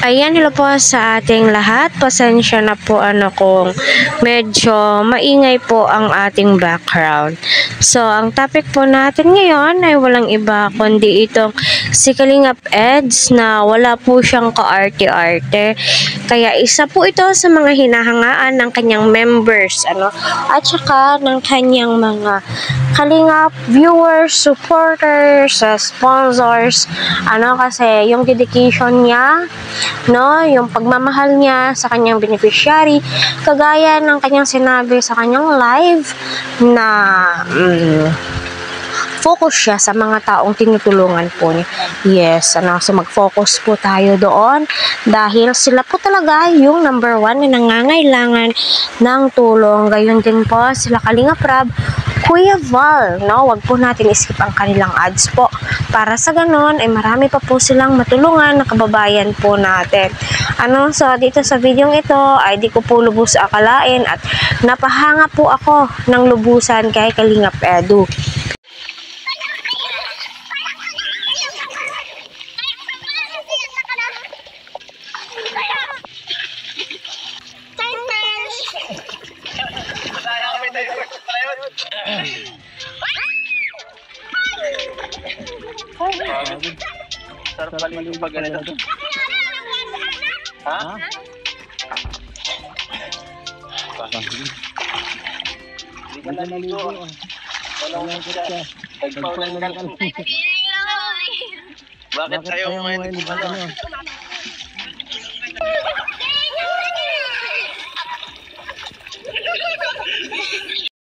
Ayan, hello po sa ating lahat. Pasensya na po kung medyo maingay po ang ating background. So, ang topic po natin ngayon ay walang iba kundi itong si Kalingap Eds na wala po siyang kaarte-arte. Kaya isa po ito sa mga hinahangaan ng kanyang members, at saka ng kanyang mga Kalingap viewers, supporters, sponsors, kasi yung dedication niya, yung pagmamahal niya sa kanyang beneficiary, kagaya ng kanyang sinabi sa kanyang live na focus siya sa mga taong tinutulungan po niya. Yes, so mag-focus po tayo doon dahil sila po talaga yung number 1 na nangangailangan ng tulong. Gayon din po sila Kalingap Rab, Kuya Val, wag po natin skip ang kanilang ads po. Para sa ganon, ay marami pa po silang matulungan na kababayan po natin. So dito sa video ito, ay di ko po lubos akalain at napahanga po ako ng lubusan kay Kalingap Edu. Sarap maligo pag ganito. Ha? Hindi ka naligo. Walang siya. Nagpaulan ka lang. Bakit ayaw mo ngayon?